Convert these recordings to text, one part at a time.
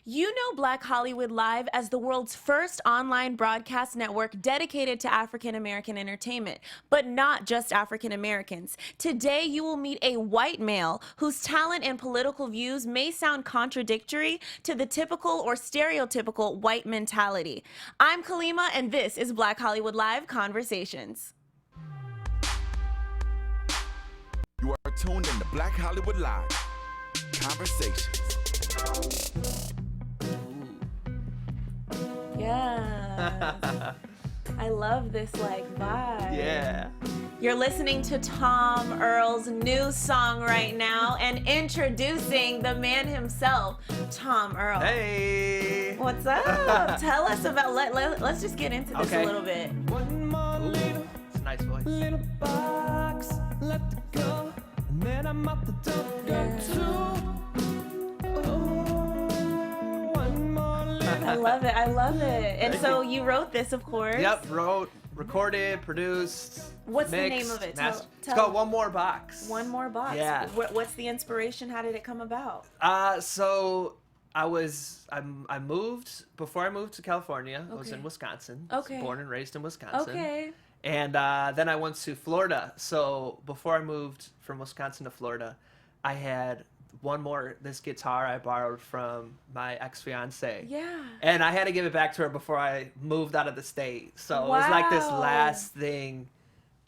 You know Black Hollywood Live as the world's first online broadcast network dedicated to African American entertainment, but not just African Americans. Today, you will meet a white male whose talent and political views may sound contradictory to the typical or stereotypical white mentality. I'm Kalima, and this is Black Hollywood Live Conversations. You are tuned in to Black Hollywood Live Conversations. Yeah. I love this vibe. Yeah. You're listening to Tom Earl's new song right now and introducing the man himself, Tom Earl. Hey. What's up? Tell us about, let's just get into this a little bit. One more little, it's a nice voice. Little box, let it go, and then I'm out the door. I love it. And so you wrote this, of course. Yep, wrote, recorded, produced. What's mixed, the name of it? It's Tell called One More Box. One More Box. Yeah. What's the inspiration? How did it come about? So I moved, before I moved to California, I was in Wisconsin. Okay. I was born and raised in Wisconsin. Okay. And then I went to Florida. So before I moved from Wisconsin to Florida, I had this guitar I borrowed from my ex-fiance. Yeah. And I had to give it back to her before I moved out of the state. So it was like this Wow. last thing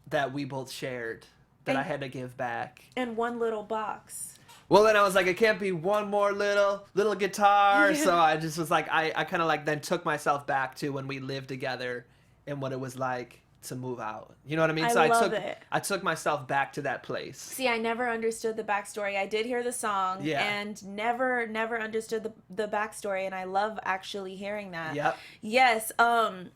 that we both shared that I had to give back. In one little box. Well, then I was like, it can't be one more little guitar. Yeah. So I just was like, I kind of like then took myself back to when we lived together and what it was like to move out. You know what I mean? I took myself back to that place. See, I never understood the backstory. I did hear the song and never understood the backstory, and I love actually hearing that. Yep. Yes.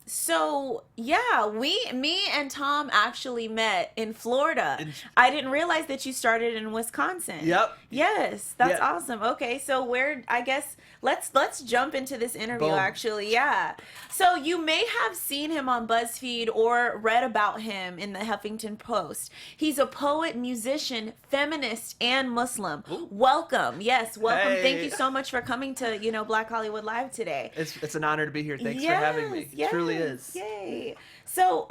So yeah, me and Tom actually met in Florida. I didn't realize that you started in Wisconsin. Yep. Yes, that's Yep. awesome. Okay, so I guess let's jump into this interview. Boom. Actually, yeah. So you may have seen him on Buzzfeed or read about him in the Huffington Post. He's a poet, musician, feminist, and Muslim. Ooh. Welcome. Yes, welcome. Hey. Thank you so much for coming to, Black Hollywood Live today. It's an honor to be here. Thanks for having me. It truly is. Yay. So,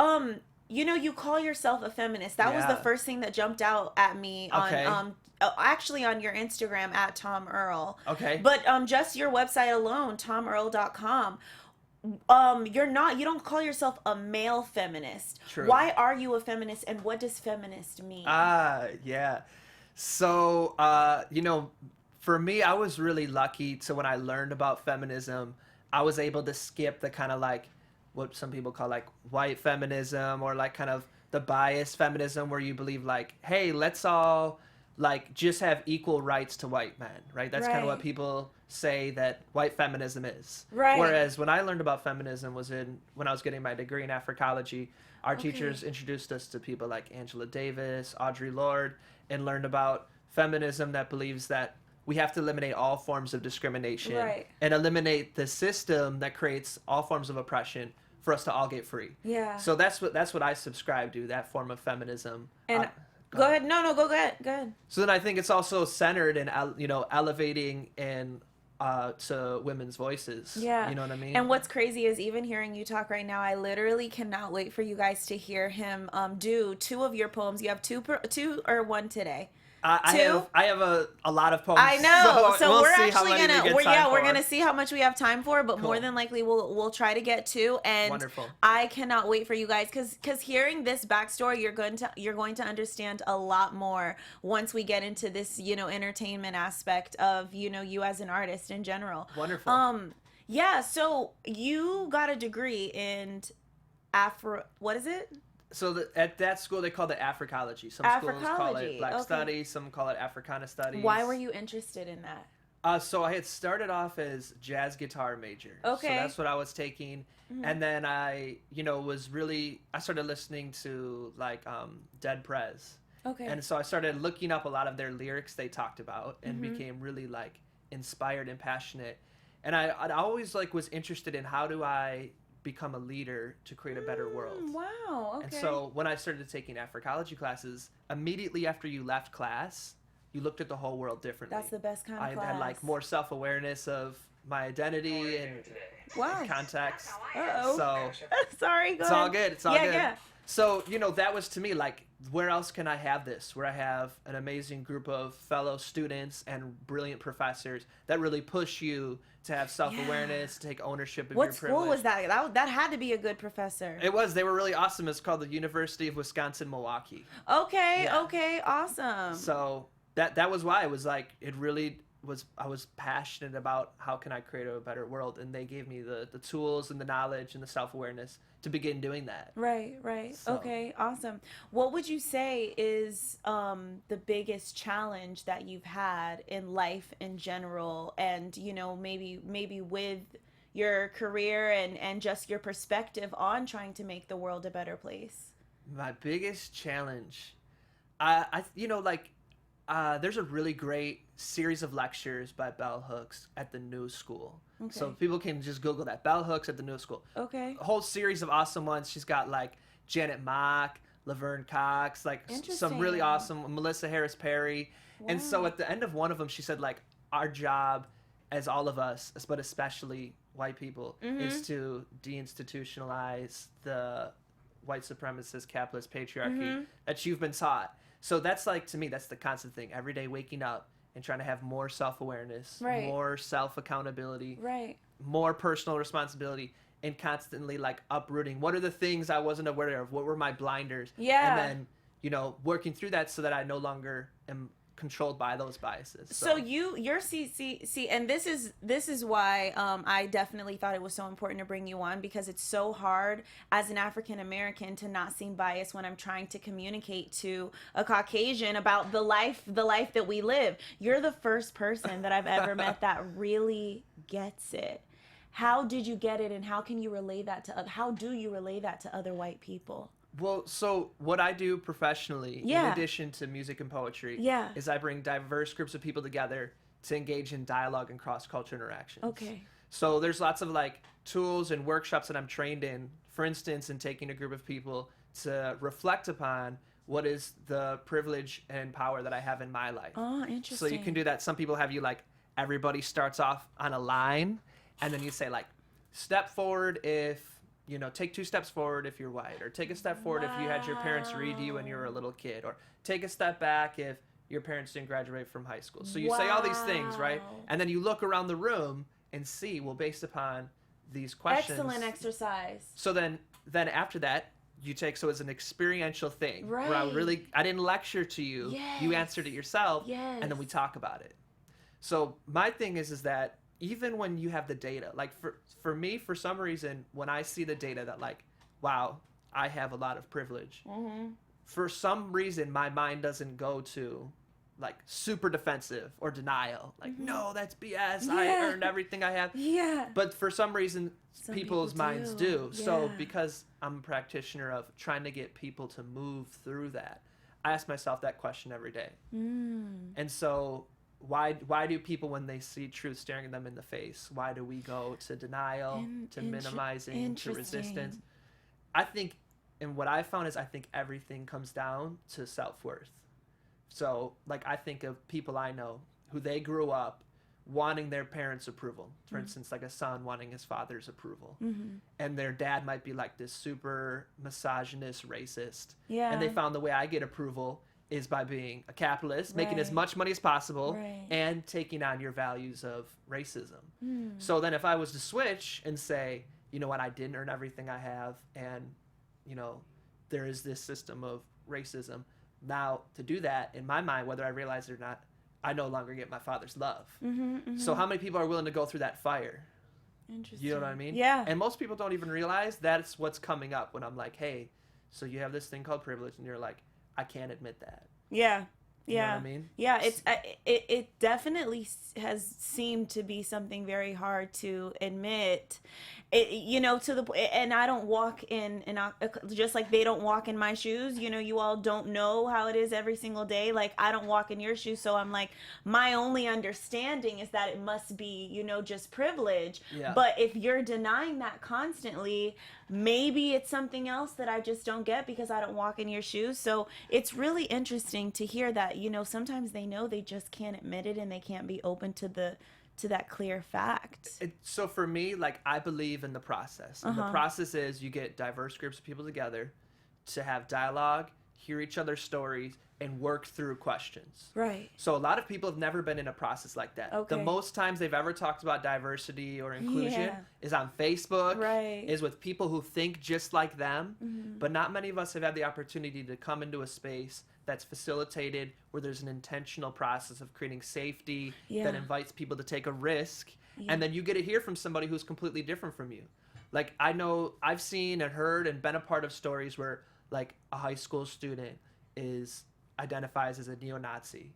you call yourself a feminist. That was the first thing that jumped out at me on actually on your Instagram at Tom Earl. Okay. But just your website alone, tomearl.com. You don't call yourself a male feminist. True. Why are you a feminist, and what does feminist mean? Yeah. So, for me, I was really lucky to when I learned about feminism, I was able to skip the kind of like what some people call like white feminism or like kind of the biased feminism where you believe like, hey, let's all like just have equal rights to white men, right? That's kind of what people say that white feminism is. Right. Whereas when I learned about feminism when I was getting my degree in Africology, our teachers introduced us to people like Angela Davis, Audre Lorde, and learned about feminism that believes that we have to eliminate all forms of discrimination and eliminate the system that creates all forms of oppression for us to all get free. Yeah. So that's what I subscribe to, that form of feminism. And go ahead. No, go ahead. So then I think it's also centered in, elevating and to women's voices. Yeah. You know what I mean? And what's crazy is even hearing you talk right now, I literally cannot wait for you guys to hear him do two of your poems. You have two or one today? I have a lot of poems. I know. So we'll we're see actually we're gonna see how much we have time for, but more than likely we'll try to get to. And Wonderful. I cannot wait for you guys because hearing this backstory, you're going to understand a lot more once we get into this entertainment aspect of you as an artist in general. Wonderful. Yeah. So you got a degree in what is it? So at that school, they call it Africology. Some schools call it Black Studies. Some call it Africana Studies. Why were you interested in that? So I had started off as jazz guitar major. Okay. So that's what I was taking. Mm-hmm. And then I started listening to like Dead Prez. Okay. And so I started looking up a lot of their lyrics they talked about and became really like inspired and passionate. And I always like was interested in how do I become a leader to create a better world. Wow, okay. And so when I started taking Africology classes, immediately after you left class, you looked at the whole world differently. That's the best kind of class. I had like more self-awareness of my identity and Wow. context. Uh-oh. So Sorry, go it's ahead. all good. It's all Yeah, good. yeah. So, that was to me like, where else can I have this? Where I have an amazing group of fellow students and brilliant professors that really push you to have self-awareness, take ownership of What your school privilege. was that? That had to be a good professor. It was. They were really awesome. It's called the University of Wisconsin-Milwaukee. Okay, Yeah. okay, awesome. So that was why it was like, it really was, I was passionate about how can I create a better world, and they gave me the tools and the knowledge and the self-awareness to begin doing that. Right, right. So- Okay, awesome. What would you say is the biggest challenge that you've had in life in general, and maybe with your career and just your perspective on trying to make the world a better place? My biggest challenge, there's a really great series of lectures by Bell Hooks at the New School. So Okay. people can just Google that, Bell Hooks at the New School. Okay. A whole series of awesome ones. She's got like Janet Mock, Laverne Cox, like some really Interesting. awesome, Melissa Harris Perry. And so Wow. at the end of one of them, she said like, our job as all of us, but especially white people, is to deinstitutionalize the white supremacist capitalist patriarchy that you've been taught. So that's like, to me, that's the constant thing. Every day waking up and trying to have more self-awareness, Right. more self-accountability, Right. more personal responsibility, and constantly like uprooting what are the things I wasn't aware of, what were my blinders, Yeah. and then working through that so that I no longer am controlled by those biases. So you're see, and this is why I definitely thought it was so important to bring you on, because it's so hard as an African American to not seem biased when I'm trying to communicate to a Caucasian about the life that we live. You're the first person that I've ever met that really gets it. How did you get it, and how can you relay that how do you relay that to other white people? Well, so what I do professionally, in Yeah. addition to music and poetry, Yeah. is I bring diverse groups of people together to engage in dialogue and cross-culture interactions. Okay. So there's lots of like tools and workshops that I'm trained in, for instance, in taking a group of people to reflect upon what is the privilege and power that I have in my life. Oh, So interesting. you can do that. Some people have you like, everybody starts off on a line, and then you say like, step forward if, take 2 steps forward if you're white, or take a step forward if you had your parents read you when you were a little kid, or take a step back if your parents didn't graduate from high school. So you say all these things, right? Wow. And then you look around the room and see, well, based upon these questions. Excellent exercise. So then after that, you take, so it's an experiential thing. Where Right. I didn't lecture to you. Yes. You answered it yourself. Yes. And then we talk about it. So my thing is that even when you have the data, like for me, for some reason, when I see the data that like, wow, I have a lot of privilege. Mm-hmm. For some reason, my mind doesn't go to like super defensive or denial. Like, no, that's BS. I Yeah. earned everything I have. Yeah. But for some reason, Some people's people minds do. do. So Yeah. because I'm a practitioner of trying to get people to move through that, I ask myself that question every day. And so why do people, when they see truth staring them in the face, why do we go to denial, to minimizing, to resistance? I think, and what I found is, I think everything comes down to self-worth. So like, I think of people I know who they grew up wanting their parents' approval. For instance, like a son wanting his father's approval. And their dad might be like this super misogynist, racist. Yeah. And they found the way I get approval is by being a capitalist, making as Right. much money as possible, Right. and taking on your values of racism. So then if I was to switch and say, you know what, I didn't earn everything I have, and, there is this system of racism. Now, to do that, in my mind, whether I realize it or not, I no longer get my father's love. So how many people are willing to go through that fire? Interesting. You know what I mean? Yeah. And most people don't even realize that's what's coming up when I'm like, hey, so you have this thing called privilege, and you're like, I can't admit that. Yeah. You know Yeah. what I mean? Yeah, it definitely has seemed to be something very hard to admit. To the and I don't walk in just like they don't walk in my shoes. You all don't know how it is every single day. Like, I don't walk in your shoes, so I'm like, my only understanding is that it must be just privilege. Yeah. But if you're denying that constantly, maybe it's something else that I just don't get because I don't walk in your shoes. So it's really interesting to hear that, sometimes they know, they just can't admit it, and they can't be open to the to that clear fact. So for me, like, I believe in the process. And the process is you get diverse groups of people together to have dialogue, hear each other's stories, and work through questions. Right. So a lot of people have never been in a process like that. Okay. The most times they've ever talked about diversity or inclusion Yeah. is on Facebook, Right. is with people who think just like them. But not many of us have had the opportunity to come into a space that's facilitated, where there's an intentional process of creating safety Yeah. that invites people to take a risk. And then you get to hear from somebody who's completely different from you. Like, I know I've seen and heard and been a part of stories where, like, a high school student identifies as a neo-Nazi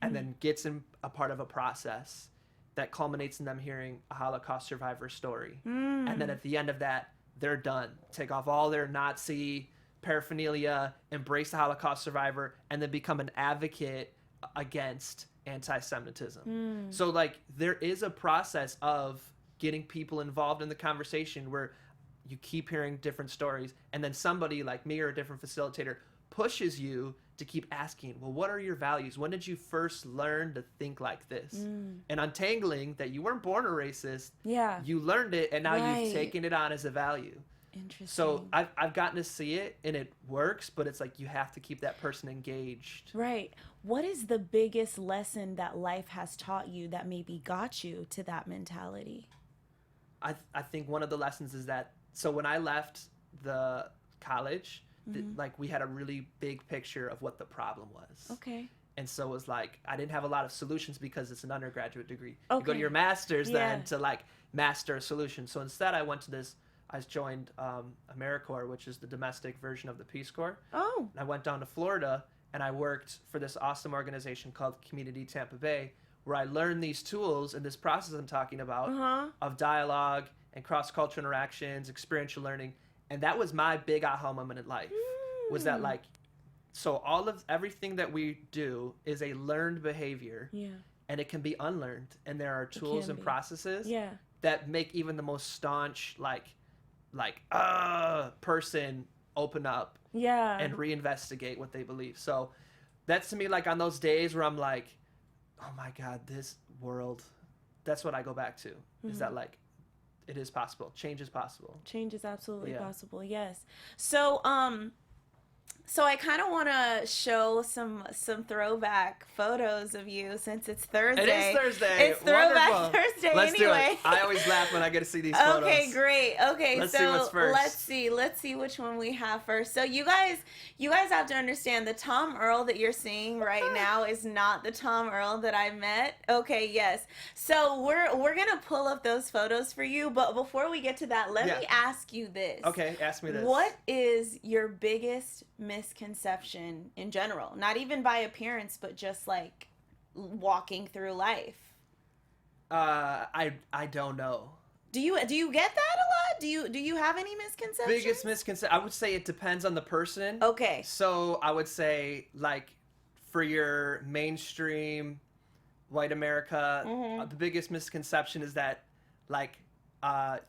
and then gets in a part of a process that culminates in them hearing a Holocaust survivor story. And then at the end of that, they're done. Take off all their Nazi paraphernalia, embrace the Holocaust survivor, and then become an advocate against anti-Semitism. So, like, there is a process of getting people involved in the conversation where you keep hearing different stories, and then somebody like me or a different facilitator pushes you to keep asking, well, what are your values? When did you first learn to think like this? And untangling that you weren't born a racist. Yeah. You learned it, and now Right. you've taken it on as a value. Interesting. So I've gotten to see it, and it works, but it's like you have to keep that person engaged. Right. What is the biggest lesson that life has taught you that maybe got you to that mentality? I think one of the lessons is that, so when I left the college, like, we had a really big picture of what the problem was. Okay. And so it was like, I didn't have a lot of solutions because it's an undergraduate degree. You go Okay. to your master's then Yeah. to, like, master a solution. So instead I joined AmeriCorps, which is the domestic version of the Peace Corps. Oh. I went down to Florida and I worked for this awesome organization called Community Tampa Bay, where I learned these tools and this process I'm talking about of dialogue and cross-cultural interactions, experiential learning. And that was my big aha moment in life, was that, like, so everything that we do is a learned behavior, Yeah. and it can be unlearned. And there are tools can and be. processes Yeah. that make even the most staunch, person open up Yeah. and reinvestigate what they believe. So that's, to me, like, on those days where I'm like, oh my God, this world, that's what I go back to, is that, like, it is possible. Change is possible. Change is absolutely Yeah. possible. Yes. So I kind of want to show some throwback photos of you, since it's Thursday. It is Thursday. It's Throwback Wonderful. Thursday Let's anyway. do it. I always laugh when I get to see these photos. Okay, great. Okay, Let's so see what's first. let's see which one we have first. So you guys have to understand, the Tom Earl that you're seeing right now is not the Tom Earl that I met. Okay, yes. So we're gonna pull up those photos for you, but before we get to that, let me ask you this. Okay, ask me this. What is your biggest misconception in general? Not even by appearance, but just like walking through life. I don't know. Do you get that a lot? Do you have any misconceptions? Biggest misconception, I would say it depends on the person. Okay. So I would say, like, for your mainstream white America, the biggest misconception is that, like,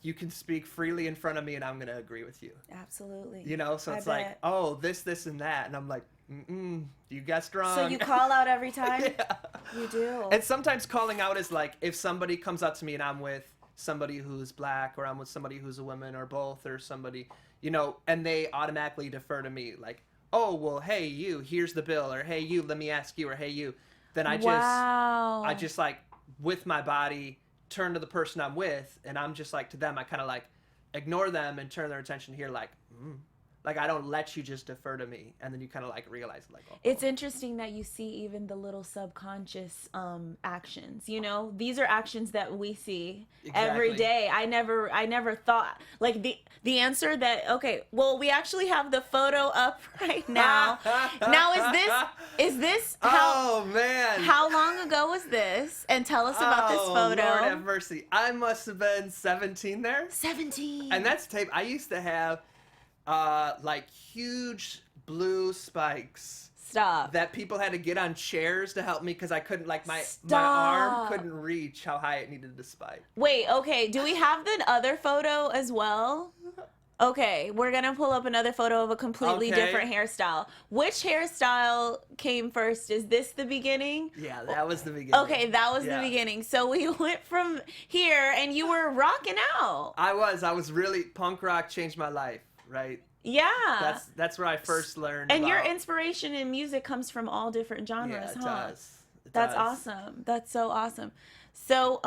you can speak freely in front of me and I'm gonna agree with you. Absolutely. You know, so I it's like, bet. oh, this, and that, and I'm like, you guessed wrong. So you call out every time? Yeah. You do. And sometimes calling out is like, if somebody comes up to me and I'm with somebody who's black, or I'm with somebody who's a woman, or both, or somebody, you know, and they automatically defer to me, like, oh, well, hey, you, here's the bill, or hey, you, let me ask you, or hey, you. Then I just like, with my body, turn to the person I'm with, and I'm just like, to them, I kind of like ignore them and turn their attention here, like, like, I don't let you just defer to me, and then you kind of like realize, like, oh. It's interesting that you see even the little subconscious actions. You know, these are actions that we see every Exactly. day. I never thought, like, the answer that, okay, well, we actually have the photo up right now. Now, is this Oh man! how long ago was this? And tell us about this photo. Lord have mercy. I must have been 17 there. 17. And that's tape. I used to have like huge blue spikes Stop. that people had to get on chairs to help me, because I couldn't, like, my Stop. arm couldn't reach how high it needed to spike. Wait, okay. Do we have the other photo as well? Okay, we're gonna pull up another photo of a completely Okay. different hairstyle. Which hairstyle came first? Is this the beginning? Yeah, that was the beginning. Okay, that was the Yeah. beginning. So we went from here, and you were rocking out. I was really, punk rock changed my life, right? Yeah. That's where I first learned. And your about- inspiration in music comes from all different genres, Yeah, it huh? does. It That's does. awesome. That's so awesome. So,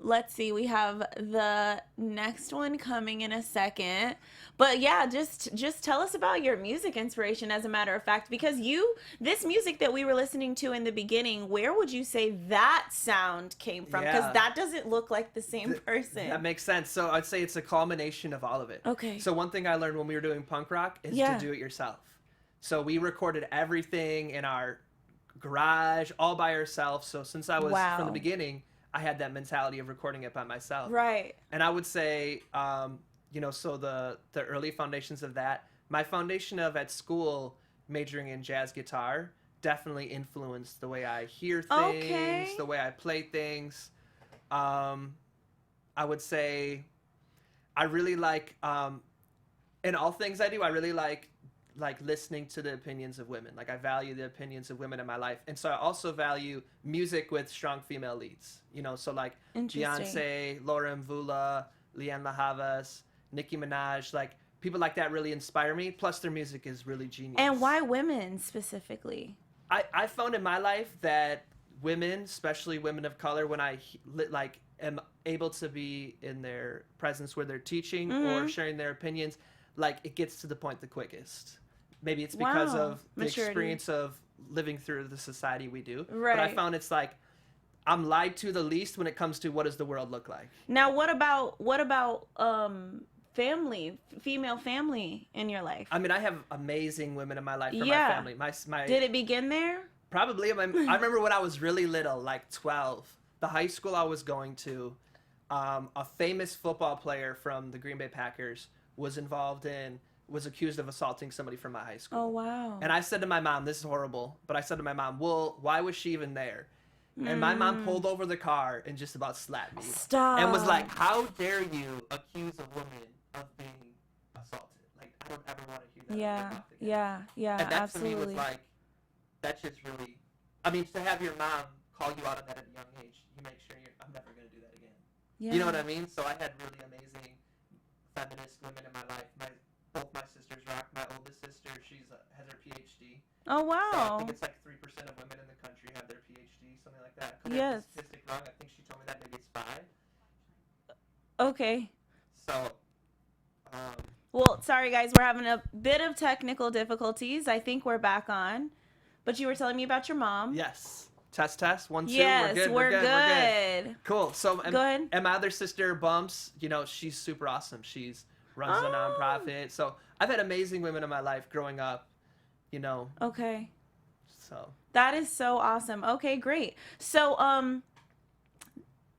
let's see. We have the next one coming in a second. But yeah, just tell us about your music inspiration, as a matter of fact, because this music that we were listening to in the beginning, where would you say that sound came from? Because Yeah. that doesn't look like the same person. That makes sense. So I'd say it's a culmination of all of it. Okay. So one thing I learned when we were doing punk rock is Yeah. to do it yourself. So we recorded everything in our garage all by ourselves. So since I was from Wow. the beginning, I had that mentality of recording it by myself. Right. And I would say, so the early foundations of that, my foundation of at school majoring in jazz guitar definitely influenced the way I hear things, Okay. the way I play things. I would say I really like, in all things I do, I really like listening to the opinions of women. Like I value the opinions of women in my life. And so I also value music with strong female leads, so like Interesting. Beyonce, Laura Mvula, Leanne La Havas, Nicki Minaj, like people like that really inspire me. Plus their music is really genius. And why women specifically? I found in my life that women, especially women of color, when I am able to be in their presence where they're teaching or sharing their opinions, like it gets to the point the quickest. Maybe it's because Wow. of the Maturity. experience of living through the society we do. But I Right. found it's like I'm lied to the least when it comes to what does the world look like. Now, what about family, female family in your life? I mean, I have amazing women in my life for Yeah. my family. My Did it begin there? Probably. I remember when I was really little, like 12, the high school I was going to, a famous football player from the Green Bay Packers was accused of assaulting somebody from my high school. Oh, wow. And I said to my mom, this is horrible, but I said to my mom, well, why was she even there? And my mom pulled over the car and just about slapped me. Stop. And was like, how dare you accuse a woman of being assaulted? Like, I don't ever want to hear that. in my Yeah, mouth again. yeah, And that absolutely. to me was like, that's just really, I mean, to have your mom call you out on that at a young age, you make sure I'm never going to do that again. Yeah. You know what I mean? So I had really amazing feminist women in my life. Both my sisters rock. My oldest sister, has her PhD. Oh, So I wow. think it's like 3% of women in the country have their PhD, something like that. Could Yes. have the statistic wrong. I think she told me that maybe it's 5. Okay. So, Well, sorry, guys. We're having a bit of technical difficulties. I think we're back on. But you were telling me about your mom. yes. Test. 1, 2. Yes, we're good. good. Cool. So, Go ahead. And my other sister, Bumps, she's super awesome. She's runs a Oh. nonprofit. So I've had amazing women in my life growing up, Okay. so. That is so awesome. Okay, great. So, Do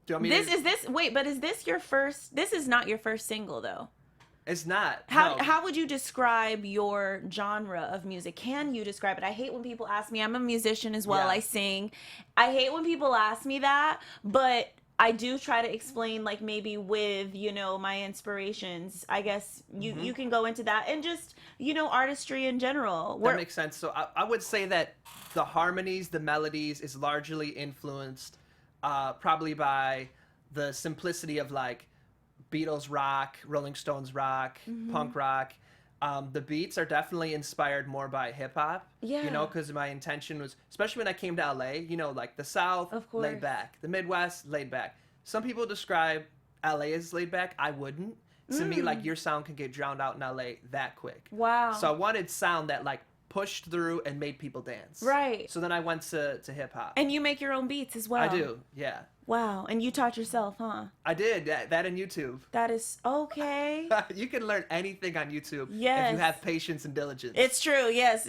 you want me to? but is this your first? This is not your first single, though. It's not. How no. how would you describe your genre of music? Can you describe it? I hate when people ask me. I'm a musician as well. Yeah. I sing. I hate when people ask me that, but I do try to explain, like, maybe with, my inspirations. I guess you can go into that, and just, artistry in general. That makes sense. So I would say that the harmonies, the melodies is largely influenced probably by the simplicity of like Beatles rock, Rolling Stones rock, punk rock. The beats are definitely inspired more by hip hop. Yeah. Because my intention was, especially when I came to LA, like the South, Of course. laid back, the Midwest, laid back. Some people describe LA as laid back. I wouldn't. To me, like your sound can get drowned out in LA that quick. Wow. So I wanted sound that like pushed through and made people dance. Right. So then I went to hip hop. And you make your own beats as well. I do, yeah. Wow. And you taught yourself, huh? I did that in YouTube. That is okay. You can learn anything on YouTube if Yes. you have patience and diligence. It's true. Yes.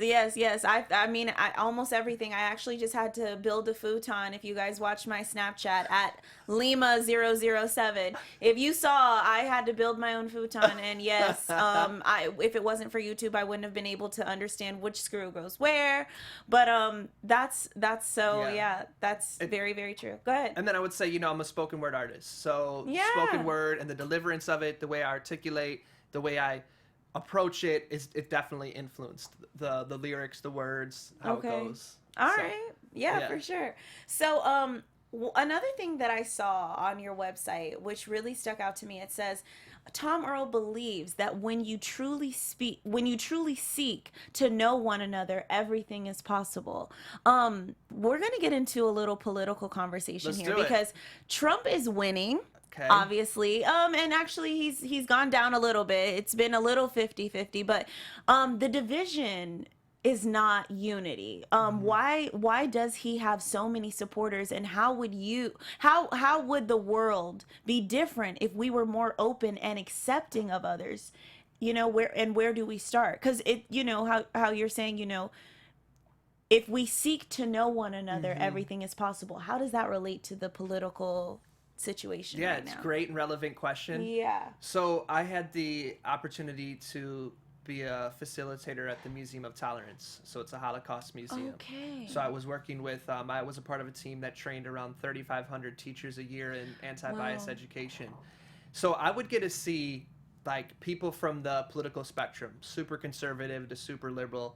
I mean, almost everything. I actually just had to build a futon. If you guys watched my Snapchat at Lima007, if you saw, I had to build my own futon. And yes, if it wasn't for YouTube, I wouldn't have been able to understand which screw goes where. But that's so Yeah. that's very, very true. Go ahead. And then I would say, I'm a spoken word artist. So Yeah. spoken word and the deliverance of it, the way I articulate, the way I approach it it definitely influenced the lyrics, the words, how it goes. All So, right. Yeah, for sure. So, another thing that I saw on your website, which really stuck out to me, it says, Tom Earl believes that when you truly seek to know one another, everything is possible. We're gonna get into a little political conversation Let's here do it. because Trump is winning. Okay. Obviously, and actually he's gone down a little bit. It's been a little 50-50, but the division is not unity. Why does he have so many supporters, and how would the world be different if we were more open and accepting of others? Where do we start? Because how you're saying, if we seek to know one another, everything is possible. How does that relate to the political situation Yeah, right it's now? a great and relevant question. Yeah. So I had the opportunity to be a facilitator at the Museum of Tolerance. So it's a Holocaust museum. Okay. So I was working with, I was a part of a team that trained around 3,500 teachers a year in anti-bias Wow. education. So I would get to see like people from the political spectrum, super conservative to super liberal,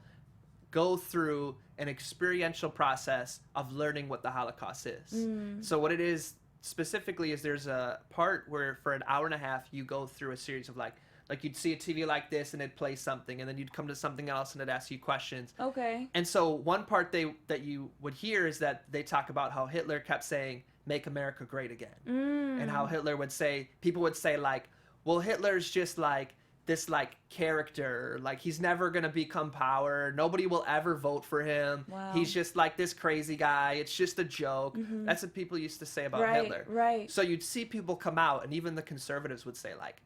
go through an experiential process of learning what the Holocaust is. So what it is specifically is there's a part where for an hour and a half you go through a series of like you'd see a TV like this and it'd play something, and then you'd come to something else and it'd ask you questions. Okay. And so one part that you would hear is that they talk about how Hitler kept saying, "Make America great again." And how Hitler would say, people would say like, well, Hitler's just like this like character, like he's never gonna become power, nobody will ever vote for him. Wow. He's just like this crazy guy, it's just a joke. That's what people used to say about Right, Hitler. right. So you'd see people come out, and even the conservatives would say like,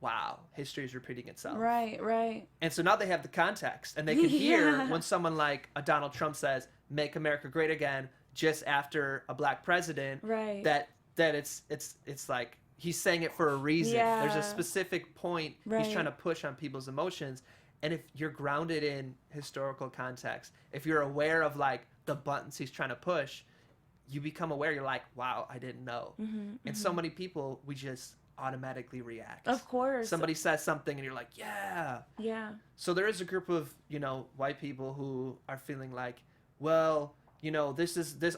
wow, history is repeating itself. Right. And so now they have the context, and they can hear Yeah. when someone like a Donald Trump says, "Make America great again," just after a black president, Right. that it's like he's saying it for a reason. Yeah. There's a specific point Right. he's trying to push on people's emotions. And if you're grounded in historical context, if you're aware of like the buttons he's trying to push, you become aware. You're like, wow, I didn't know. And so many people, we just automatically react. Of course. Somebody says something and you're like, yeah. Yeah. So there is a group of, white people who are feeling like, well,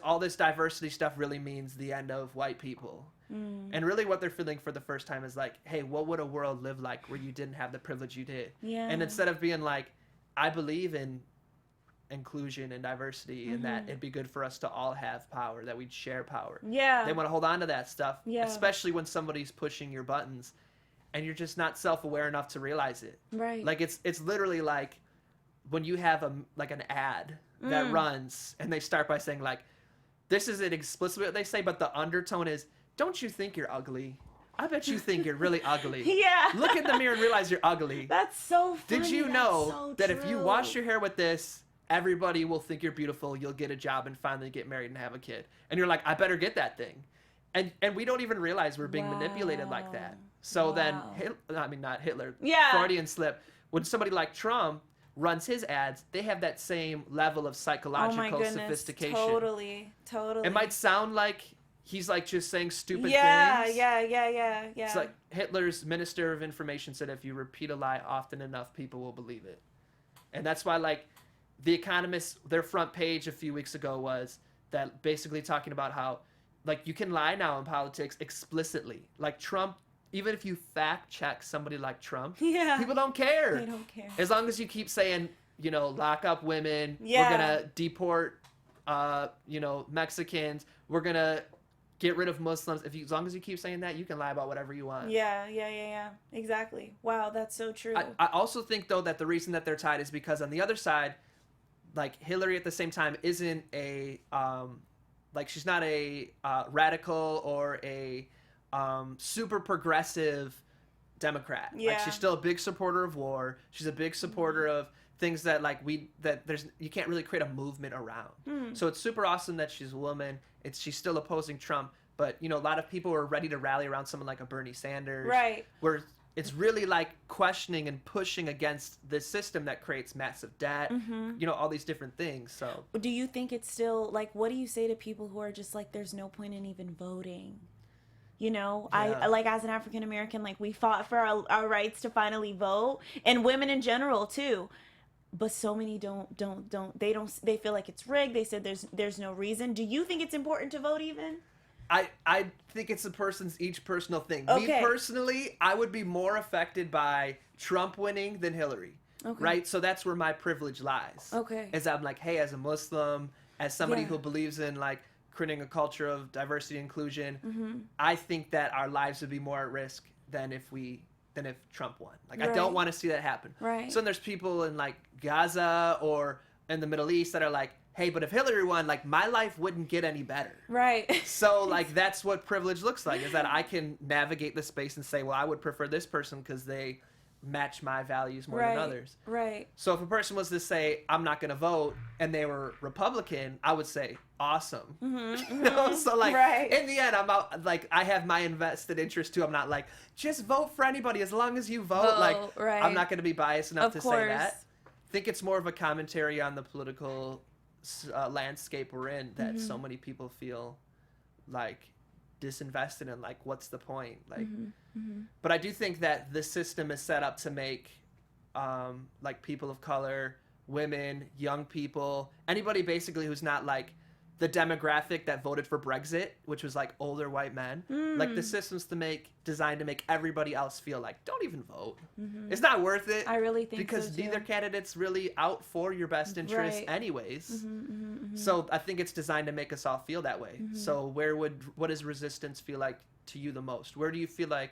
all this diversity stuff really means the end of white people. And really what they're feeling for the first time is like, hey, what would a world live like where you didn't have the privilege you did? Yeah. And instead of being like, I believe in inclusion and diversity and that it'd be good for us to all have power, that we'd share power. Yeah. They want to hold on to that stuff, Yeah. especially when somebody's pushing your buttons and you're just not self-aware enough to realize it. Right. Like it's literally like when you have an ad that runs and they start by saying like, this isn't explicitly what they say, but the undertone is, don't you think you're ugly? I bet you think you're really ugly. Yeah. Look in the mirror and realize you're ugly. That's so funny. Did you That's know so that if you true. wash your hair with this, everybody will think you're beautiful, you'll get a job and finally get married and have a kid. And you're like, I better get that thing. And we don't even realize we're being manipulated like that. So then, not Hitler, Yeah. Freudian slip, when somebody like Trump runs his ads, they have that same level of Oh psychological my goodness. sophistication. Totally. It might sound like he's like just saying stupid Yeah. things. Yeah. It's like Hitler's Minister of Information said, if you repeat a lie often enough, people will believe it. And that's why, like, The Economist, their front page a few weeks ago was that basically talking about how, like, you can lie now in politics explicitly. Like, Trump, even if you fact check somebody like Trump, Yeah. people don't care. They don't care. As long as you keep saying, lock up women, Yeah. we're going to deport, Mexicans, we're going to get rid of Muslims. As long as you keep saying that, you can lie about whatever you want. Yeah. Exactly. Wow, that's so true. I also think, though, that the reason that they're tied is because on the other side, like, Hillary at the same time isn't a, she's not a radical or a super progressive Democrat. Like, Yeah. she's still a big supporter of war. She's a big supporter of things that, like, you can't really create a movement around. So it's super awesome that she's a woman. She's still opposing Trump. But, a lot of people are ready to rally around someone like a Bernie Sanders. Right. Where it's really like questioning and pushing against this system that creates massive debt, all these different things. So Do you think it's still, like, what do you say to people who are just like, there's no point in even voting? You know, Yeah. I like, as an African American, like, we fought for our rights to finally vote, and women in general too. But so many they feel like it's rigged. They said there's no reason. Do you think it's important to vote even? I think it's each personal thing. Okay. Me personally, I would be more affected by Trump winning than Hillary. Okay. Right? So that's where my privilege lies. Okay. Is I'm like, hey, as a Muslim, as somebody Yeah. who believes in like creating a culture of diversity and inclusion, Mm-hmm. I think that our lives would be more at risk than if Trump won. Like, I Right. don't want to see that happen. Right. So then there's people in like Gaza or in the Middle East that are like, hey, but if Hillary won, like, my life wouldn't get any better. Right. So like that's what privilege looks like, is that I can navigate the space and say, well, I would prefer this person because they match my values more Right. than others. Right. So if a person was to say, I'm not going to vote, and they were Republican, I would say, awesome. You know? So like, Right. in the end, I'm out, like, I have my invested interest too. I'm not like, just vote for anybody as long as you vote. Like, right. I'm not going to be biased enough Of to course. say that. I think it's more of a commentary on the political landscape we're in, that so many people feel like disinvested in, like, what's the point? Like, but I do think that the system is set up to make like people of color, women, young people, anybody basically who's not like the demographic that voted for Brexit, which was like older white men. Like, the system's designed to make everybody else feel like, don't even vote. It's not worth it. I really think because so, too. neither candidate's really out for your best interests Right. anyways. So I think it's designed to make us all feel that way. So what does resistance feel like to you the most? Where do you feel like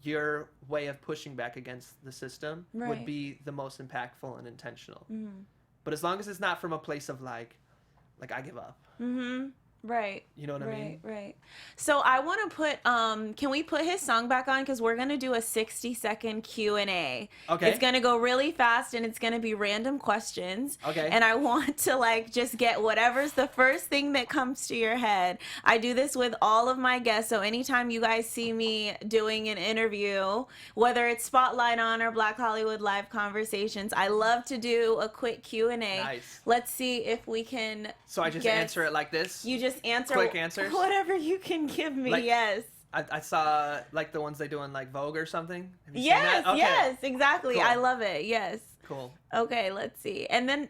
your way of pushing back against the system Right. would be the most impactful and intentional? But as long as it's not from a place of like I give up. Right. You know what I mean? Right. So I want to put, can we put his song back on? Because we're going to do a 60-second Q&A. Okay. It's going to go really fast, and it's going to be random questions. Okay. And I want to, like, just get whatever's the first thing that comes to your head. I do this with all of my guests. So anytime you guys see me doing an interview, whether it's Spotlight On or Black Hollywood Live Conversations, I love to do a quick Q&A. Nice. Let's see if we can So I just guess. answer it like this? You just answer Quick answers? whatever you can give me. Like- Yes. I saw like the ones they do in like Vogue or something. Have you seen Yes. that? Okay. Yes. Exactly. Cool. I love it. Yes. Cool. Okay. Let's see. And then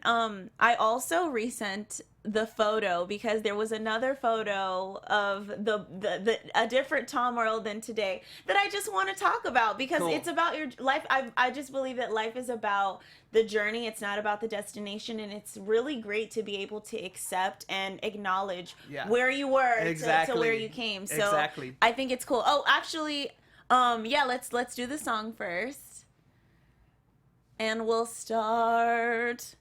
I also resent the photo because there was another photo of a different Tom Earl than today that I just want to talk about because Cool. it's about your life. I just believe that life is about the journey. It's not about the destination, and it's really great to be able to accept and acknowledge Yeah. where you were Exactly. to where you came. So Exactly. I think it's cool. Oh, actually, yeah, let's do the song first. And we'll start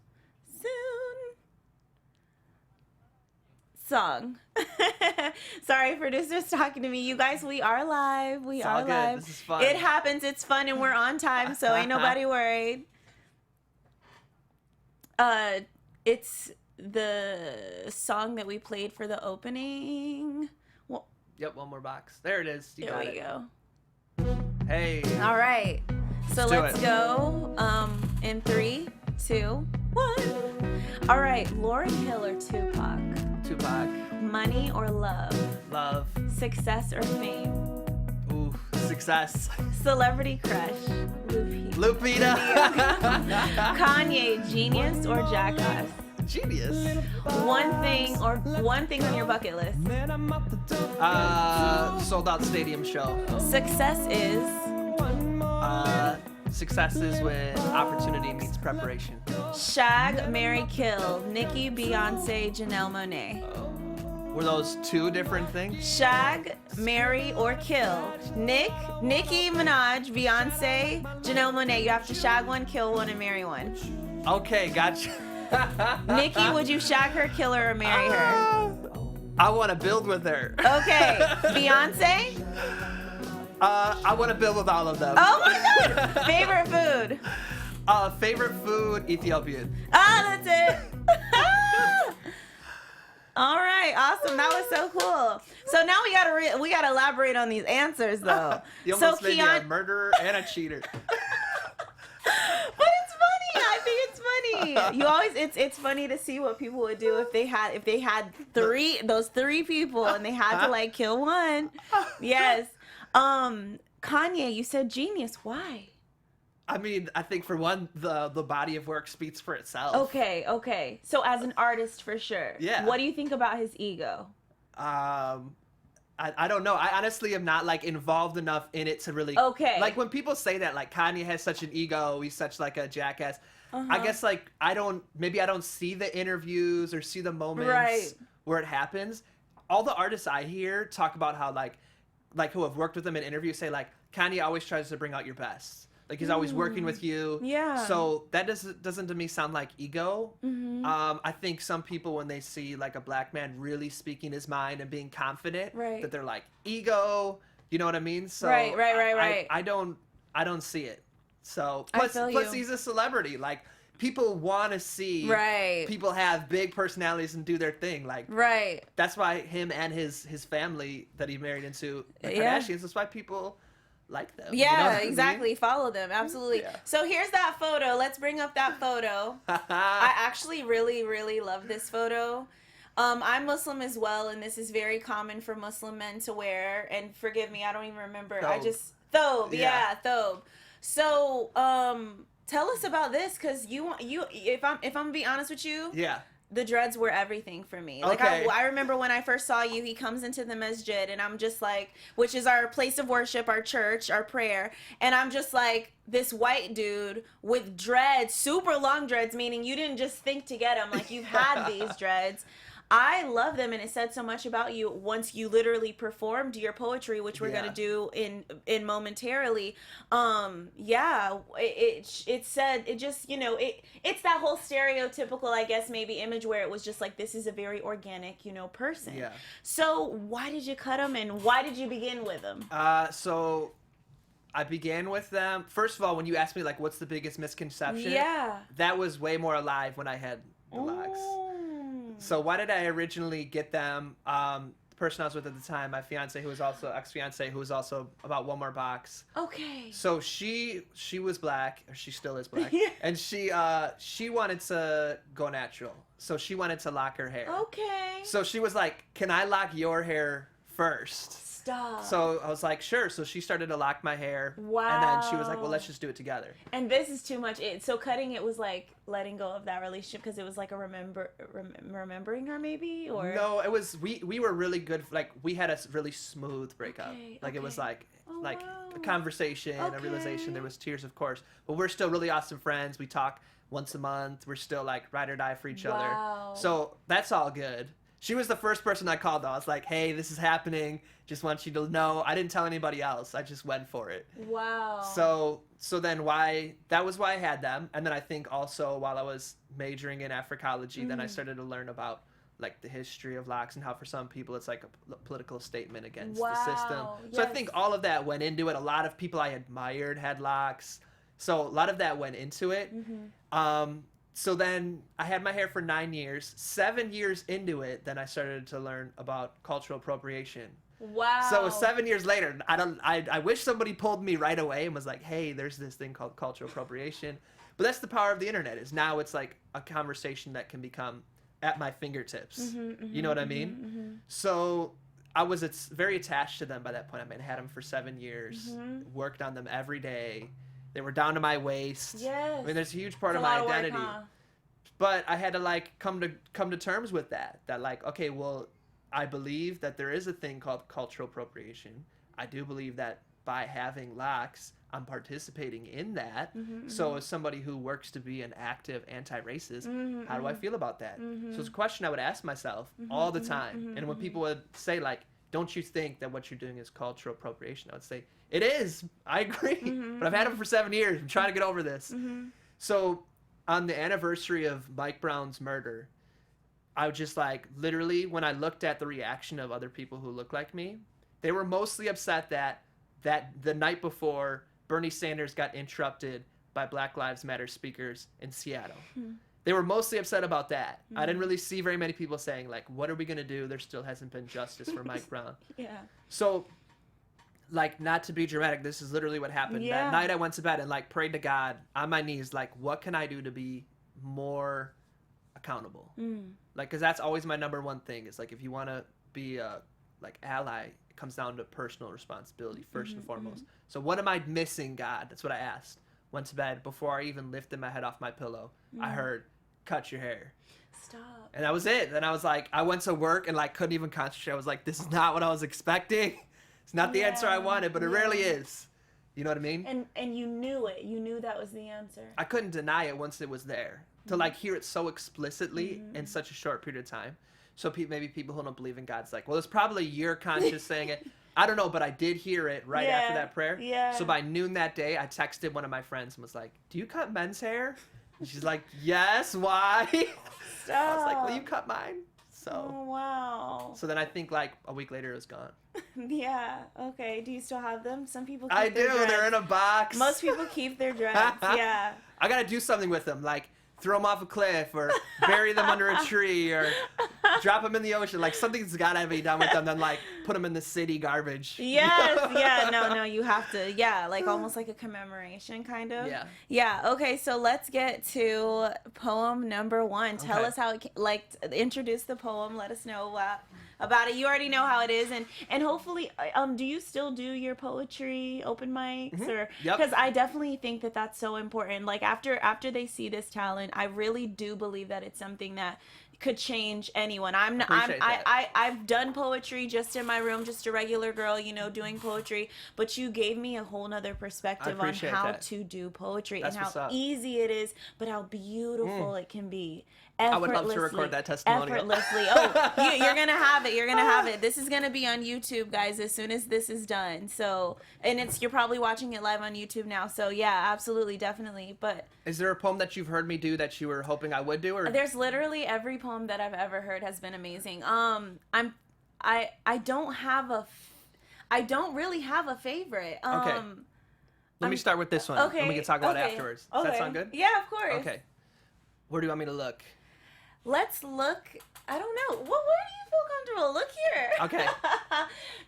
soon. Song. Sorry, producer's talking to me. You guys, we are live. We It's are all good. live. This is fun. It happens. It's fun, and we're on time, so ain't nobody worried. It's the song that we played for the opening. Well, Yep, one more box. There it is. You there got we it. go. Hey. All right. So Let's do let's it. go in 3, 2, 1. All right. Lauryn Hill or Tupac? Tupac. Money or love? Love. Success or fame? Ooh, success. Celebrity crush? Lupita. Kanye, genius or jackass? Genius. One thing on your bucket list. Sold out stadium show. Success is Success is when opportunity meets preparation. shag, marry, kill. Nicki, Beyonce, Janelle Monáe. Were those two different things? Shag, marry, or kill. Nicki Minaj, Beyonce, Janelle Monáe. You have to shag one, kill one, and marry one. Okay, gotcha. Nicki, would you shag her, kill her, or marry her? I want to build with her. Okay. Beyonce? I want to build with all of them. Oh my god! Favorite food? Favorite food, Ethiopian. Ah, that's it. All right, awesome. That was so cool. So now we gotta elaborate on these answers, though. You So almost made me a Keon, murderer and a cheater. but it's funny. I think it's funny. funny. You always it's funny to see what people would do if they had those three people and they had to like kill one. Yes. Kanye, you said genius. Why? I mean, I think for one, the body of work speaks for itself. Okay. So as an artist, for sure. Yeah. What do you think about his ego? I don't know. I honestly am not like involved enough in it to really. Okay. Like when people say that, like Kanye has such an ego, he's such like a jackass. I guess like I don't see the interviews or see the moments where it happens. All the artists I hear talk about how like who have worked with him in interviews say like Kanye always tries to bring out your best. Like he's always working with you. Yeah. So that doesn't to me sound like ego. I think some people when they see like a black man really speaking his mind and being confident, that they're like ego. You know what I mean? So Right. I don't see it. So plus he's a celebrity. Like people want to see people have big personalities and do their thing. Like that's why him and his family that he married into the Kardashians. That's why people like them. Yeah, you know what exactly. I mean? Follow them. Absolutely. Yeah. So here's that photo. Let's bring up that photo. I actually really, really love this photo. I'm Muslim as well, and this is very common for Muslim men to wear. And forgive me, I don't even remember. Thobe. Yeah, thobe. So, tell us about this, because if I'm gonna be honest with you, the dreads were everything for me. Like I remember when I first saw you, he comes into the masjid and I'm just like, which is our place of worship, our church, our prayer. And I'm just like, this white dude with dreads, super long dreads, meaning you didn't just think to get them, like you've had these dreads. I love them, and it said so much about you once you literally performed your poetry, which we're gonna do in momentarily. It said, it just, it's that whole stereotypical, I guess, maybe image where it was just like, this is a very organic, person. Yeah. So why did you cut them, and why did you begin with them? So I began with them. First of all, when you asked me like, what's the biggest misconception? Yeah. That was way more alive when I had the locks. So why did I originally get them? The person I was with at the time, my fiance, who was also ex-fiance, who was also about one more box. Okay. So she was black, or she still is black, and she wanted to go natural. So she wanted to lock her hair. Okay. So she was like, "Can I lock your hair first?" Stop. So I was like, sure. So she started to lock my hair. Wow. And then she was like, well, let's just do it together. And this is too much. So cutting it was like letting go of that relationship because it was like a remembering her maybe? Or no, it was, we were really good. Like we had a really smooth breakup. Like it was like, a conversation, a realization. There was tears, of course. But we're still really awesome friends. We talk once a month. We're still like ride or die for each other. So that's all good. She was the first person I called, though. I was like, hey, this is happening. Just want you to know. I didn't tell anybody else. I just went for it. Wow. So then that was why I had them. And then I think also while I was majoring in Africology, then I started to learn about like the history of locks and how for some people it's like a political statement against the system. So I think all of that went into it. A lot of people I admired had locks. So a lot of that went into it. So then I had my hair for 9 years. 7 years into it, then I started to learn about cultural appropriation. Wow. So 7 years later, I wish somebody pulled me right away and was like, hey, there's this thing called cultural appropriation. But that's the power of the internet, is now it's like a conversation that can become at my fingertips. You know what I mean? So I was very attached to them by that point. I mean, I had them for 7 years, worked on them every day. They were down to my waist. Yes. I mean, there's a huge part of my identity. Work, huh? But I had to like come to terms with that. That like, okay, well, I believe that there is a thing called cultural appropriation. I do believe that by having locks, I'm participating in that. So as somebody who works to be an active anti-racist, how do I feel about that? So it's a question I would ask myself all the time. And when people would say like, don't you think that what you're doing is cultural appropriation? I would say, it is. I agree. But I've had them for 7 years. I'm trying to get over this. So on the anniversary of Mike Brown's murder, I was just like, literally, when I looked at the reaction of other people who look like me, they were mostly upset that the night before, Bernie Sanders got interrupted by Black Lives Matter speakers in Seattle. They were mostly upset about that. I didn't really see very many people saying, like, what are we going to do? There still hasn't been justice for Mike Brown. So, like, not to be dramatic, this is literally what happened. That night I went to bed and, like, prayed to God on my knees, like, what can I do to be more accountable. Like, because that's always my number one thing. Is like, if you want to be a like ally, it comes down to personal responsibility 1st and foremost. So what am I missing, God? That's what I asked. Went to bed. Before I even lifted my head off my pillow, I heard, cut your hair. Stop. And that was it. Then I was like, I went to work and like couldn't even concentrate. I was like, this is not what I was expecting. It's not the answer I wanted, but it rarely is. You know what I mean? And you knew it. You knew that was the answer. I couldn't deny it once it was there. To like hear it so explicitly in such a short period of time. So maybe people who don't believe in God's like, well, it's probably your conscience saying it. I don't know, but I did hear it right after that prayer. Yeah. So by noon that day, I texted one of my friends and was like, do you cut men's hair? And she's like, yes, why? I was like, will you cut mine? So, Oh, wow. so then I think like a week later it was gone. Yeah. Okay. Do you still have them? Some people keep I their do. dreads. They're in a box. Most people keep their dreads. Yeah. I got to do something with them. Like throw them off a cliff or bury them under a tree or drop them in the ocean. Like something's got to be done with them. Then like put them in the city garbage. Yes. Yeah. No, you have to. Yeah. Like almost like a commemoration kind of. Yeah. Yeah. Okay. So let's get to poem number 1. Tell Okay. us how it, introduce the poem. Let us know about it. You already know how it is. And hopefully, do you still do your poetry open mics or, Yep. because I definitely think that that's so important. Like after they see this talent, I really do believe that it's something that could change anyone. Appreciate that. I've done poetry just in my room, just a regular girl, doing poetry, but you gave me a whole nother perspective on appreciate how that. to do poetry That's and what's how up. easy it is, but how beautiful it can be. I would love to record that testimonial. Effortlessly. Oh, you're going to have it. You're going to have it. This is going to be on YouTube, guys, as soon as this is done. So, and you're probably watching it live on YouTube now. So yeah, absolutely, definitely. But Is there a poem that you've heard me do that you were hoping I would do? Or there's literally every poem that I've ever heard has been amazing. I don't really have a favorite. Okay. Let me start with this one. Okay. And we can talk about it okay, afterwards. Does that okay. sound good? Yeah, of course. Okay. Where do you want me to look? Let's look. I don't know. Where do you feel comfortable? Look here. Okay.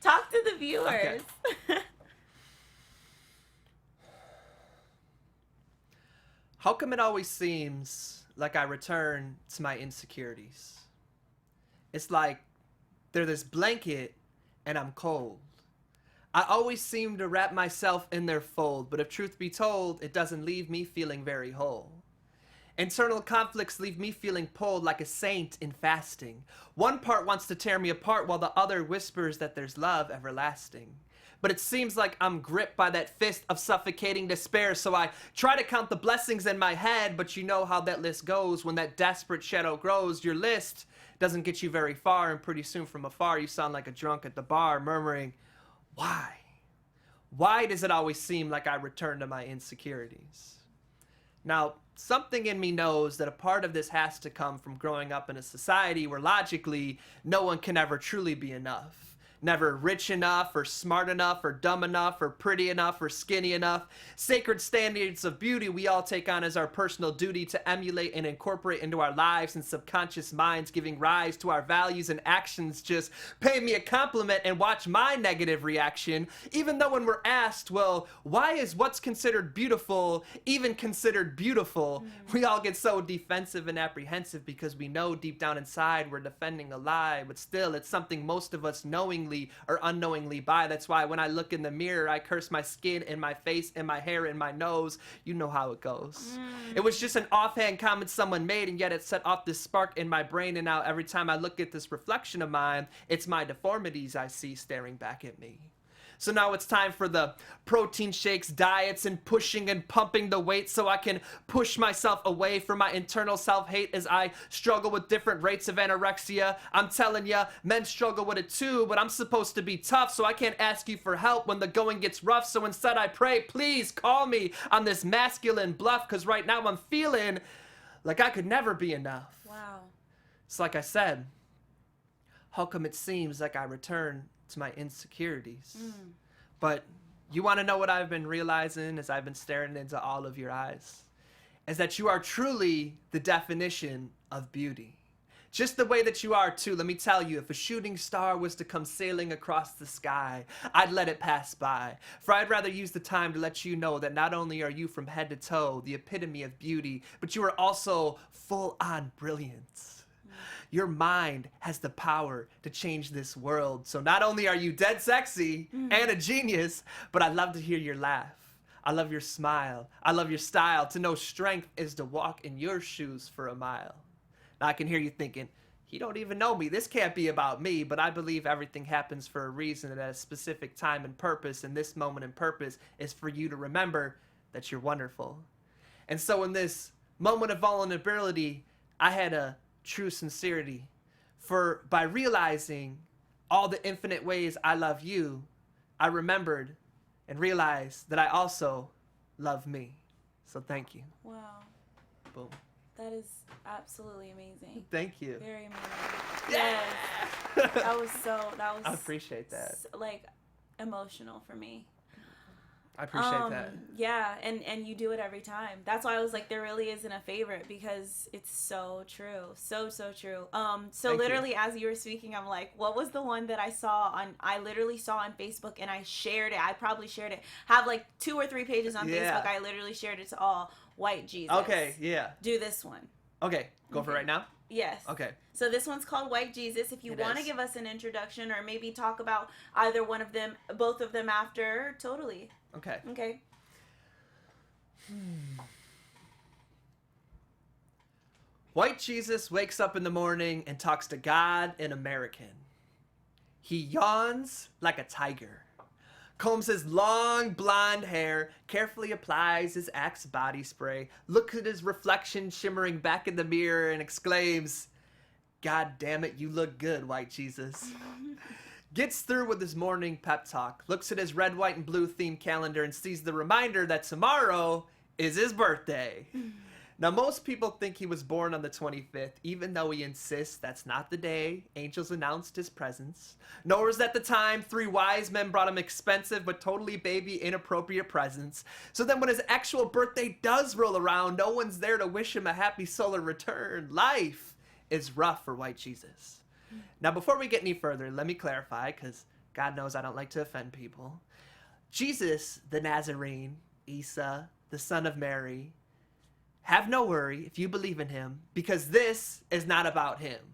Talk to the viewers. How come it always seems like I return to my insecurities? It's like they're this blanket and I'm cold. I always seem to wrap myself in their fold, but if truth be told, it doesn't leave me feeling very whole. Internal conflicts leave me feeling pulled like a saint in fasting. One part wants to tear me apart while the other whispers that there's love everlasting. But it seems like I'm gripped by that fist of suffocating despair, so I try to count the blessings in my head, but you know how that list goes. When that desperate shadow grows, your list doesn't get you very far, and pretty soon from afar you sound like a drunk at the bar murmuring, why? Why does it always seem like I return to my insecurities? Now, something in me knows that a part of this has to come from growing up in a society where logically no one can ever truly be enough. Never rich enough or smart enough or dumb enough or pretty enough or skinny enough. Sacred standards of beauty we all take on as our personal duty to emulate and incorporate into our lives and subconscious minds, giving rise to our values and actions. Just pay me a compliment and watch my negative reaction. Even though when we're asked, well, why is what's considered beautiful even considered beautiful? We all get so defensive and apprehensive because we know deep down inside we're defending a lie, but still it's something most of us knowingly or unknowingly buy. That's why when I look in the mirror, I curse my skin and my face and my hair and my nose. You know how it goes. It was just an offhand comment someone made, and yet it set off this spark in my brain, and now every time I look at this reflection of mine, it's my deformities I see staring back at me. So now it's time for the protein shakes, diets, and pushing and pumping the weight so I can push myself away from my internal self-hate as I struggle with different rates of anorexia. I'm telling ya, men struggle with it too, but I'm supposed to be tough, so I can't ask you for help when the going gets rough. So instead I pray, please call me on this masculine bluff, because right now I'm feeling like I could never be enough. Wow. It's like I said, how come it seems like I return to my insecurities? But you want to know what I've been realizing as I've been staring into all of your eyes? Is that you are truly the definition of beauty. Just the way that you are, too. Let me tell you, if a shooting star was to come sailing across the sky, I'd let it pass by. For I'd rather use the time to let you know that not only are you from head to toe the epitome of beauty, but you are also full on brilliance. Your mind has the power to change this world. So not only are you dead sexy and a genius, but I love to hear your laugh. I love your smile. I love your style. To know strength is to walk in your shoes for a mile. Now I can hear you thinking, he don't even know me. This can't be about me. But I believe everything happens for a reason and at a specific time and purpose. And this moment and purpose is for you to remember that you're wonderful. And so in this moment of vulnerability, I had a true sincerity. For by realizing all the infinite ways I love you, I remembered and realized that I also love me. So thank you. Wow. Boom. That is absolutely amazing. Thank you. Very amazing. Yes. That was I appreciate that. Like emotional for me. I appreciate that. Yeah, and you do it every time. That's why I was like, there really isn't a favorite, because it's so true. So true. So Thank literally as you were speaking, I'm like, what was the one that I literally saw on Facebook, and I shared it. I probably shared it. Have like 2 or 3 pages on Facebook. I literally shared it to all. White Jesus. Okay, yeah. Do this one. Okay, go for it right now? Yes. Okay. So this one's called White Jesus. If you want to give us an introduction or maybe talk about either one of them, both of them after, totally. Okay. Okay. White Jesus wakes up in the morning and talks to God in American. He yawns like a tiger, combs his long blonde hair, carefully applies his Axe body spray, looks at his reflection shimmering back in the mirror and exclaims, "God damn it, you look good, White Jesus." Gets through with his morning pep talk, looks at his red, white, and blue themed calendar and sees the reminder that tomorrow is his birthday. Now, most people think he was born on the 25th, even though he insists that's not the day angels announced his presence. Nor is that the time 3 wise men brought him expensive but totally baby inappropriate presents. So then when his actual birthday does roll around, no one's there to wish him a happy solar return. Life is rough for White Jesus. Now, before we get any further, let me clarify, because God knows I don't like to offend people. Jesus, the Nazarene, Isa, the son of Mary, have no worry if you believe in him, because this is not about him.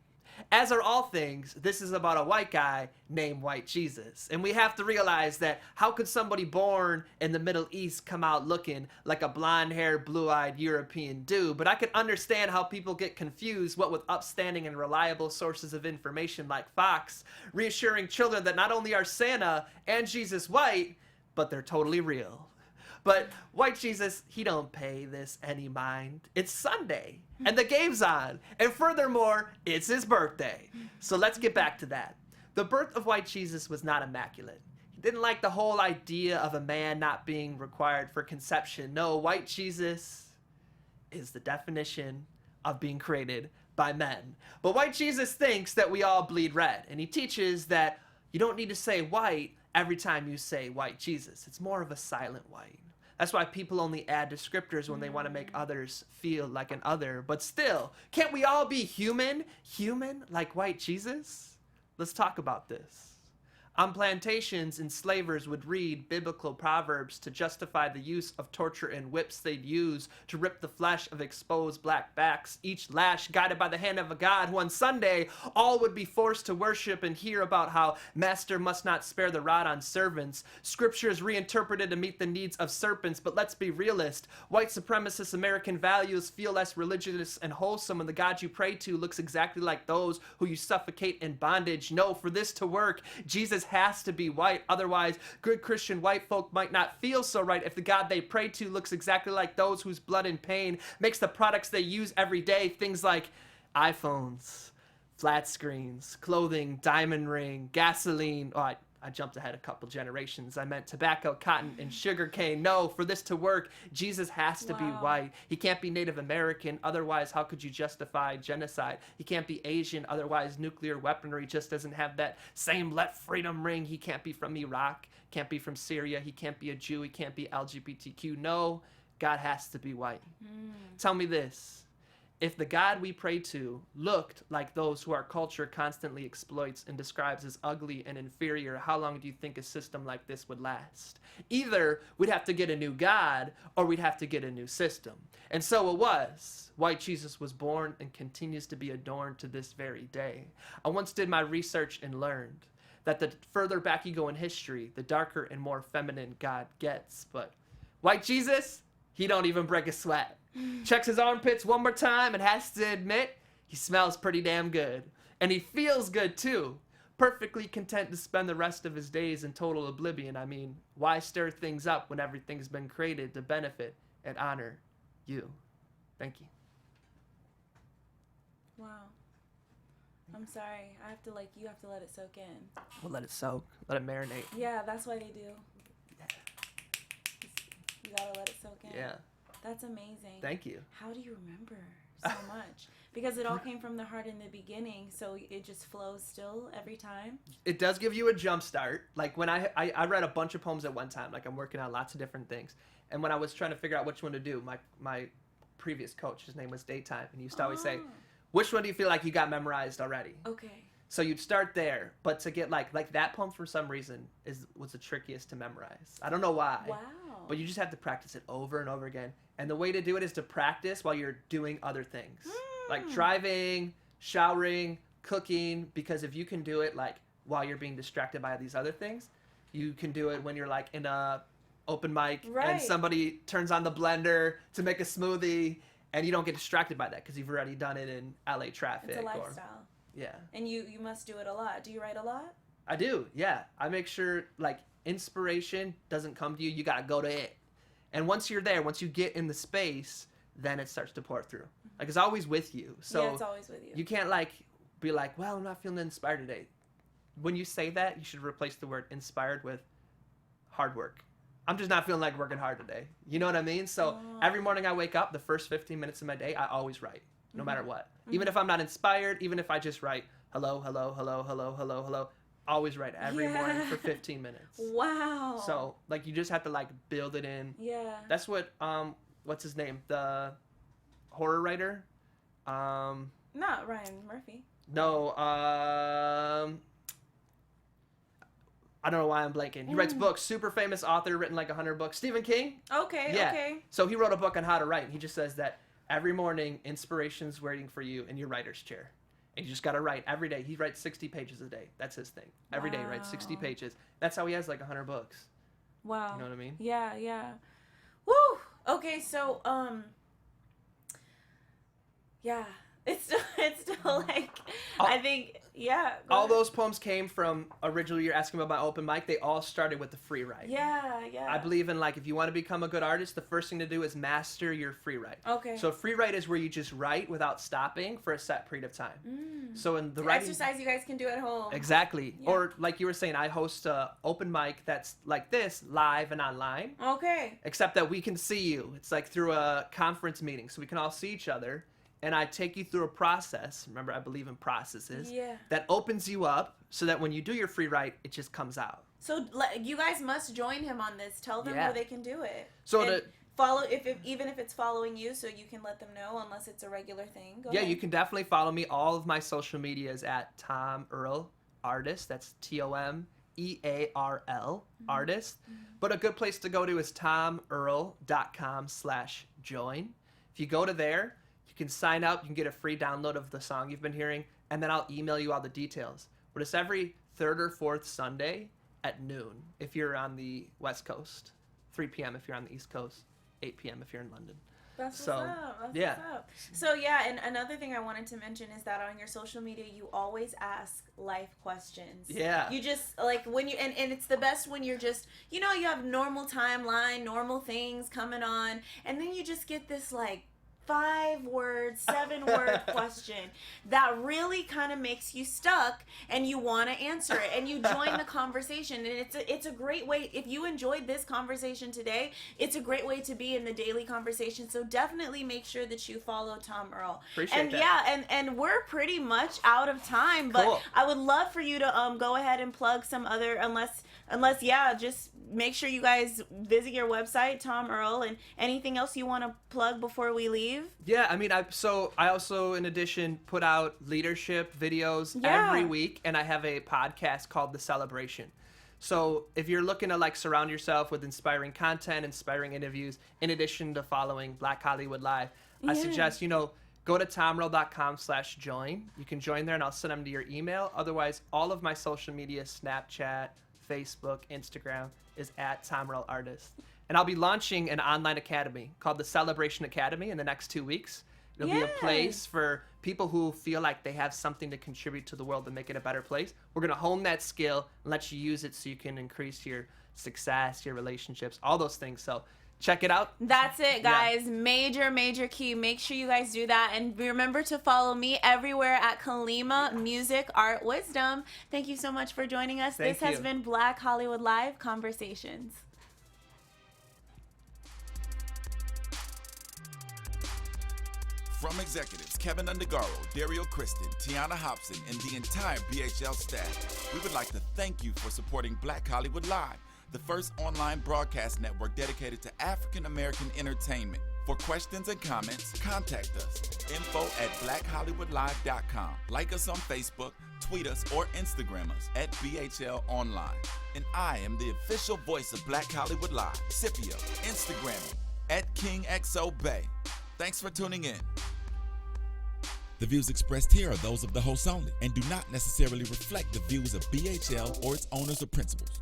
As are all things, this is about a white guy named White Jesus. And we have to realize that how could somebody born in the Middle East come out looking like a blonde-haired, blue-eyed European dude? But I can understand how people get confused, what with upstanding and reliable sources of information like Fox, reassuring children that not only are Santa and Jesus white, but they're totally real. But White Jesus, he don't pay this any mind. It's Sunday, and the game's on. And furthermore, it's his birthday. So let's get back to that. The birth of White Jesus was not immaculate. He didn't like the whole idea of a man not being required for conception. No, White Jesus is the definition of being created by men. But White Jesus thinks that we all bleed red, and he teaches that you don't need to say white every time you say White Jesus. It's more of a silent white. That's why people only add descriptors when they want to make others feel like an other. But still, can't we all be human? Human like White Jesus? Let's talk about this. On plantations, enslavers would read biblical proverbs to justify the use of torture and whips they'd use to rip the flesh of exposed black backs, each lash guided by the hand of a God who on Sunday all would be forced to worship and hear about how master must not spare the rod on servants. Scriptures reinterpreted to meet the needs of serpents, but let's be realist. White supremacist American values feel less religious and wholesome when the God you pray to looks exactly like those who you suffocate in bondage. No, for this to work, Jesus has to be white. Otherwise, good Christian white folk might not feel so right if the God they pray to looks exactly like those whose blood and pain makes the products they use every day, things like iPhones, flat screens, clothing, diamond ring, gasoline. Oh, I jumped ahead a couple generations. I meant tobacco, cotton, and sugar cane. No, for this to work, Jesus has to be white. He can't be Native American. Otherwise, how could you justify genocide? He can't be Asian. Otherwise, nuclear weaponry just doesn't have that same let freedom ring. He can't be from Iraq. Can't be from Syria. He can't be a Jew. He can't be LGBTQ. No, God has to be white. Tell me this. if the God we pray to looked like those who our culture constantly exploits and describes as ugly and inferior, how long do you think a system like this would last? Either we'd have to get a new God or we'd have to get a new system. And so it was. White Jesus was born and continues to be adorned to this very day. I once did my research and learned that the further back you go in history, the darker and more feminine God gets. But white Jesus, he don't even break a sweat. Checks his armpits one more time and has to admit he smells pretty damn good. And he feels good too. Perfectly content to spend the rest of his days in total oblivion. I mean, why stir things up when everything's been created to benefit and honor you? Thank you. Wow. I'm sorry. You have to let it soak in. We'll let it soak. Let it marinate. Yeah, that's why they do. You gotta let it soak in. Yeah. That's amazing. Thank you. How do you remember so much? Because it all came from the heart in the beginning, so it just flows still every time. It does give you a jump start. Like when I read a bunch of poems at one time. Like I'm working on lots of different things. And when I was trying to figure out which one to do, my previous coach, his name was Daytime, and he used to always say, which one do you feel like you got memorized already? Okay. So you'd start there, but to get like that poem for some reason was the trickiest to memorize. I don't know why. Wow. But you just have to practice it over and over again. And the way to do it is to practice while you're doing other things. Like driving, showering, cooking, because if you can do it like while you're being distracted by these other things, you can do it when you're like in a open mic and somebody turns on the blender to make a smoothie and you don't get distracted by that because you've already done it in LA traffic. It's a lifestyle. Yeah. And you must do it a lot. Do you write a lot? I do, yeah. I make sure like inspiration doesn't come to you. You got to go to it. And once you're there, once you get in the space, then it starts to pour through. Like it's always with you. So yeah, it's always with you. You can't like be like, well, I'm not feeling inspired today. When you say that, you should replace the word inspired with hard work. I'm just not feeling like working hard today. You know what I mean? So every morning I wake up, the first 15 minutes of my day, I always write, no matter what. Even if I'm not inspired, even if I just write hello, hello, hello, hello, hello, hello, always write every morning for 15 minutes. Wow. So like you just have to like build it in. Yeah. That's what what's his name? The horror writer? Not Ryan Murphy. No, I don't know why I'm blanking. He writes books, super famous author, written like 100 books. Stephen King? Okay, Yeah. okay. So he wrote a book on how to write, and he just says that every morning inspiration's waiting for you in your writer's chair. And you just got to write every day. He writes 60 pages a day. That's his thing. Every day he writes 60 pages. That's how he has like 100 books. Wow. You know what I mean? Yeah, yeah. Woo! Okay, so, yeah. It's still like, I think, yeah. All those poems came from, originally you're asking about my open mic, they all started with the free write. Yeah, yeah. I believe in like, if you want to become a good artist, the first thing to do is master your free write. Okay. So free write is where you just write without stopping for a set period of time. So in the writing... Exercise you guys can do at home. Exactly. Yeah. Or like you were saying, I host a open mic that's like this, live and online. Okay. Except that we can see you. It's like through a conference meeting, so we can all see each other. And I take you through a process. Remember, I believe in processes. Yeah. That opens you up so that when you do your free write, it just comes out. So you guys must join him on this. Tell them Yeah. where they can do it. So and to- follow even if it's following you, so you can let them know, unless it's a regular thing. Go Yeah, ahead. you can definitely follow me. All of my social media is at Tom Earl Artist. That's TOMEARL Artist. But a good place to go to is tomearl.com/join. If you go to there, you can sign up. You can get a free download of the song you've been hearing, and then I'll email you all the details. But it's every third or fourth Sunday at noon if you're on the West Coast, 3 p.m. if you're on the East Coast, 8 p.m. if you're in London. That's So, what's up. That's yeah. what's up. So yeah, and another thing I wanted to mention is that on your social media, you always ask life questions. Yeah. You just like when you and it's the best when you're just you have normal timeline, normal things coming on, and then you just get this like 5-word, 7-word question that really kind of makes you stuck and you want to answer it and you join the conversation, and it's a great way. If you enjoyed this conversation today, it's a great way to be in the daily conversation. So definitely make sure that you follow Tom Earl. Appreciate and that. yeah, and we're pretty much out of time, but Cool. I would love for you to go ahead and plug some other, unless unless, just make sure you guys visit your website, Tom Earl, and anything else you want to plug before we leave. Yeah, I mean, I also, in addition, put out leadership videos every week, and I have a podcast called The Celebration. So if you're looking to like surround yourself with inspiring content, inspiring interviews, in addition to following Black Hollywood Live, I suggest, go to tomearl.com/join. You can join there and I'll send them to your email. Otherwise, all of my social media, Snapchat, Facebook, Instagram, is at Tom Earl Artist. And I'll be launching an online academy called the Celebration Academy in the next 2 weeks. It'll be a place for people who feel like they have something to contribute to the world and make it a better place. We're going to hone that skill and let you use it so you can increase your success, your relationships, all those things. So check it out. That's it, guys. Major key. Make sure you guys do that. And remember to follow me everywhere at Kalima Music Art Wisdom. Thank you so much for joining us. Thank This has you. been Black Hollywood Live Conversations. From executives Kevin Undergaro, Dario Kristen, Tiana Hobson, and the entire BHL staff, we would like to thank you for supporting Black Hollywood Live, the first online broadcast network dedicated to African American entertainment. For questions and comments, contact us. info@blackhollywoodlive.com. Like us on Facebook, tweet us, or Instagram us at BHL Online. And I am the official voice of Black Hollywood Live, Scipio, Instagram me at KingXOBay. Thanks for tuning in. The views expressed here are those of the hosts only and do not necessarily reflect the views of BHL or its owners or principals.